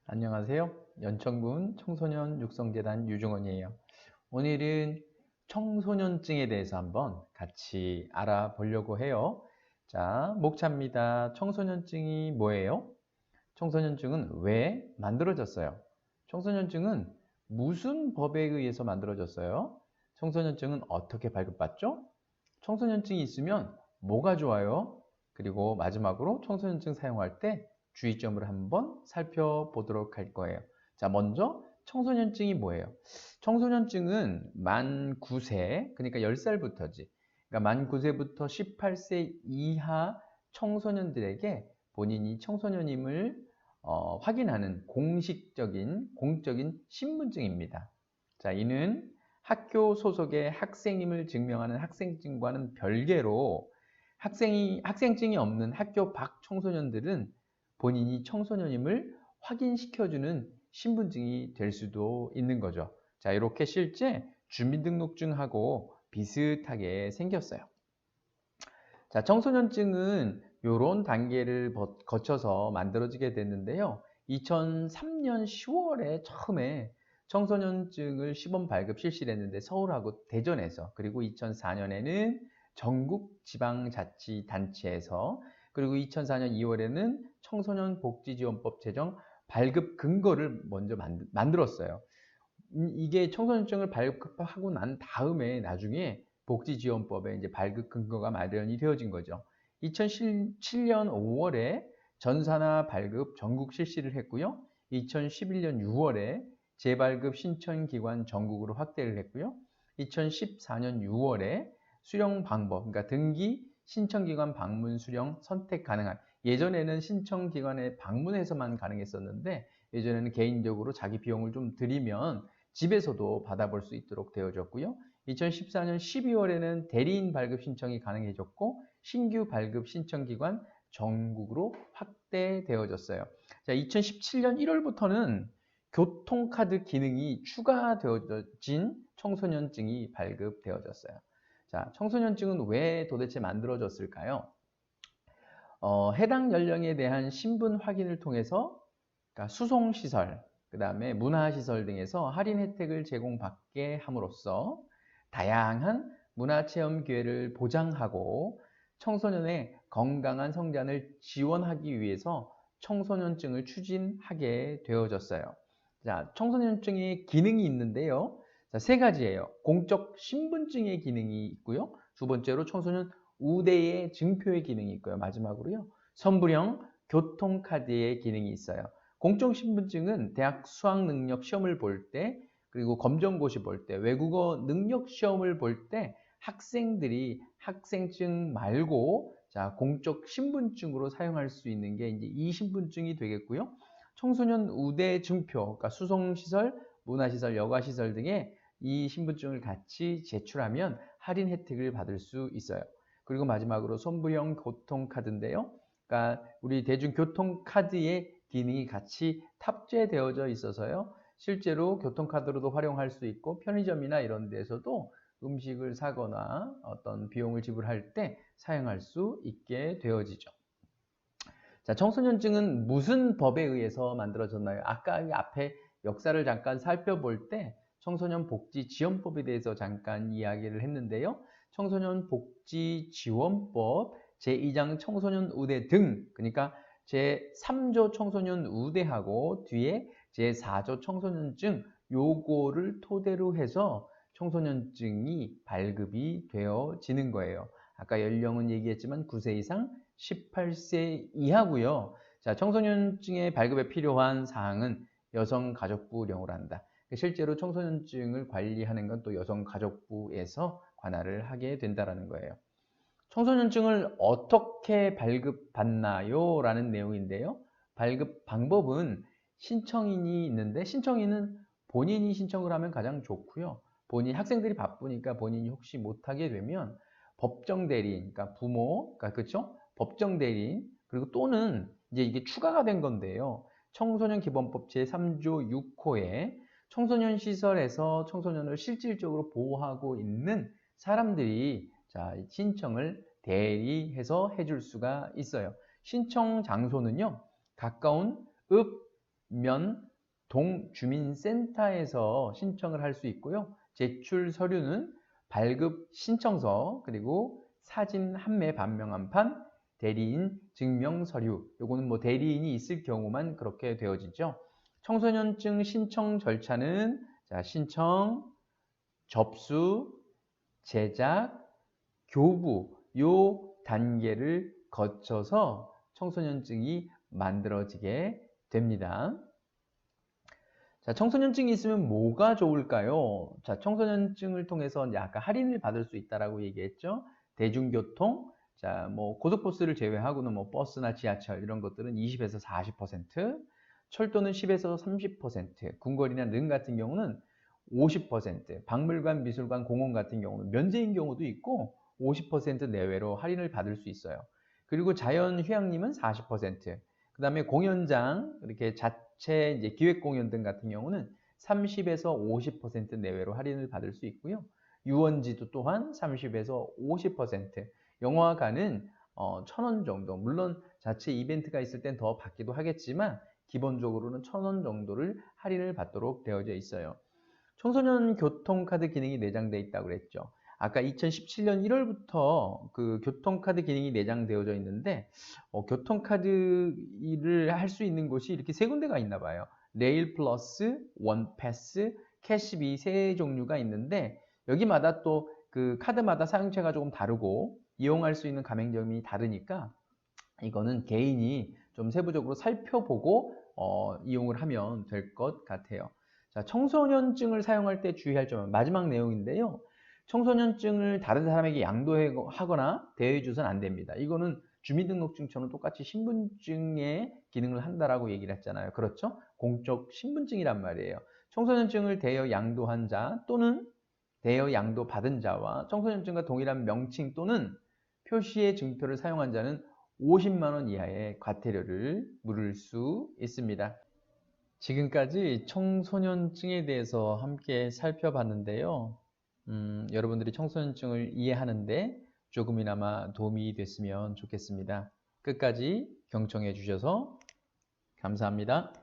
안녕하세요. 연천군 청소년 육성재단 유중원이에요. 오늘은 청소년증에 대해서 한번 같이 알아보려고 해요. 자, 목차입니다. 청소년증이 뭐예요? 청소년증은 왜 만들어졌어요? 청소년증은 무슨 법에 의해서 만들어졌어요? 청소년증은 어떻게 발급받죠? 청소년증이 있으면 뭐가 좋아요? 그리고 마지막으로 청소년증 사용할 때 주의점을 한번 살펴보도록 할 거예요. 자, 먼저 청소년증이 뭐예요? 청소년증은 만 9세, 그러니까 10살부터지. 그러니까 만 9세부터 18세 이하 청소년들에게 본인이 청소년임을 확인하는 공적인 신분증입니다. 자, 이는 학교 소속의 학생임을 증명하는 학생증과는 별개로 학생증이 없는 학교 밖 청소년들은 본인이 청소년임을 확인시켜주는 신분증이 될 수도 있는 거죠. 자, 이렇게 실제 주민등록증하고 비슷하게 생겼어요. 자, 청소년증은 이런 단계를 거쳐서 만들어지게 됐는데요. 2003년 10월에 처음에 청소년증을 시범 발급 실시를 했는데 서울하고 대전에서, 그리고 2004년에는 전국 지방자치단체에서, 그리고 2004년 2월에는 청소년복지지원법 제정 발급 근거를 먼저 만들었어요. 이게 청소년증을 발급하고 난 다음에 나중에 복지지원법에 이제 발급 근거가 마련이 되어진 거죠. 2007년 5월에 전산화 발급 전국 실시를 했고요. 2011년 6월에 재발급 신청기관 전국으로 확대를 했고요. 2014년 6월에 수령 방법, 그러니까 등기, 신청기관 방문 수령 선택 가능한, 예전에는 신청기관에 방문해서만 가능했었는데 예전에는 개인적으로 자기 비용을 좀 들이면 집에서도 받아볼 수 있도록 되어졌고요. 2014년 12월에는 대리인 발급 신청이 가능해졌고 신규 발급 신청기관 전국으로 확대되어졌어요. 자, 2017년 1월부터는 교통카드 기능이 추가되어진 청소년증이 발급되어졌어요. 자, 청소년증은 왜 도대체 만들어졌을까요? 해당 연령에 대한 신분 확인을 통해서, 그러니까 수송시설, 그 다음에 문화시설 등에서 할인 혜택을 제공받게 함으로써 다양한 문화체험 기회를 보장하고 청소년의 건강한 성장을 지원하기 위해서 청소년증을 추진하게 되어졌어요. 자, 청소년증의 기능이 있는데요. 자, 세 가지예요. 공적 신분증의 기능이 있고요. 두 번째로 청소년 우대의 증표의 기능이 있고요. 마지막으로요, 선불형 교통카드의 기능이 있어요. 공적신분증은 대학 수학능력 시험을 볼 때, 그리고 검정고시 볼 때, 외국어 능력 시험을 볼 때 학생들이 학생증 말고 자, 공적 신분증으로 사용할 수 있는 게 이제 이 신분증이 되겠고요. 청소년 우대 증표, 그러니까 수송시설, 문화시설, 여가시설 등의 이 신분증을 같이 제출하면 할인 혜택을 받을 수 있어요. 그리고 마지막으로 선불형 교통카드인데요. 그러니까 우리 대중교통카드의 기능이 같이 탑재되어져 있어서요. 실제로 교통카드로도 활용할 수 있고 편의점이나 이런 데서도 음식을 사거나 어떤 비용을 지불할 때 사용할 수 있게 되어지죠. 자, 청소년증은 무슨 법에 의해서 만들어졌나요? 아까 이 앞에 역사를 잠깐 살펴볼 때 청소년 복지 지원법에 대해서 잠깐 이야기를 했는데요. 청소년 복지 지원법 제2장 청소년 우대 등, 그러니까 제3조 청소년 우대하고 뒤에 제4조 청소년증 요거를 토대로 해서 청소년증이 발급이 되어지는 거예요. 아까 연령은 얘기했지만 9세 이상 18세 이하고요. 자, 청소년증의 발급에 필요한 사항은 여성가족부령으로 한다. 실제로 청소년증을 관리하는 건 또 여성가족부에서 관할을 하게 된다는 거예요. 청소년증을 어떻게 발급받나요? 라는 내용인데요. 발급 방법은 신청인이 있는데 신청인은 본인이 신청을 하면 가장 좋고요. 학생들이 바쁘니까 본인이 혹시 못하게 되면 법정 대리인, 그러니까 부모, 그러니까 그렇죠? 법정 대리인, 그리고 또는 이제 이게 추가가 된 건데요. 청소년 기본법 제3조 6호에 청소년 시설에서 청소년을 실질적으로 보호하고 있는 사람들이 자, 신청을 대리해서 해줄 수가 있어요. 신청 장소는요, 가까운 읍, 동주민센터에서 신청을 할 수 있고요. 제출 서류는 발급 신청서, 그리고 사진 한매 반명 한 판, 대리인 증명 서류. 요거는 뭐 대리인이 있을 경우만 그렇게 되어지죠. 청소년증 신청 절차는 자, 신청, 접수, 제작, 교부 요 단계를 거쳐서 청소년증이 만들어지게 됩니다. 자, 청소년증이 있으면 뭐가 좋을까요? 자, 청소년증을 통해서 이제 아까 할인을 받을 수 있다라고 얘기했죠. 대중교통, 자, 뭐 고속버스를 제외하고는 뭐 버스나 지하철 이런 것들은 20에서 40%, 철도는 10에서 30%, 궁궐이나 능 같은 경우는 50%, 박물관, 미술관, 공원 같은 경우는 면제인 경우도 있고 50% 내외로 할인을 받을 수 있어요. 그리고 자연휴양림은 40%, 그 다음에 공연장, 이렇게 자체 이제 기획공연 등 같은 경우는 30에서 50% 내외로 할인을 받을 수 있고요. 유원지도 또한 30에서 50%, 영화관은 1,000원 정도, 물론 자체 이벤트가 있을 땐 더 받기도 하겠지만 기본적으로는 1,000원 정도를 할인을 받도록 되어져 있어요. 청소년 교통카드 기능이 내장되어 있다고 그랬죠. 아까 2017년 1월부터 그 교통카드 기능이 내장되어져 있는데 교통카드를 할 수 있는 곳이 이렇게 세 군데가 있나 봐요. 레일 플러스, 원패스, 캐시비 세 종류가 있는데 여기마다 또 그 카드마다 사용처가 조금 다르고 이용할 수 있는 가맹점이 다르니까 이거는 개인이 좀 세부적으로 살펴보고 이용을 하면 될 것 같아요. 자, 청소년증을 사용할 때 주의할 점은 마지막 내용인데요. 청소년증을 다른 사람에게 양도하거나 대여해줘서는 안 됩니다. 이거는 주민등록증처럼 똑같이 신분증의 기능을 한다라고 얘기를 했잖아요. 그렇죠? 공적 신분증이란 말이에요. 청소년증을 대여 양도한 자 또는 대여 양도 받은 자와 청소년증과 동일한 명칭 또는 표시의 증표를 사용한 자는 50만 원 이하의 과태료를 물을 수 있습니다. 지금까지 청소년증에 대해서 함께 살펴봤는데요. 여러분들이 청소년증을 이해하는데 조금이나마 도움이 됐으면 좋겠습니다. 끝까지 경청해 주셔서 감사합니다.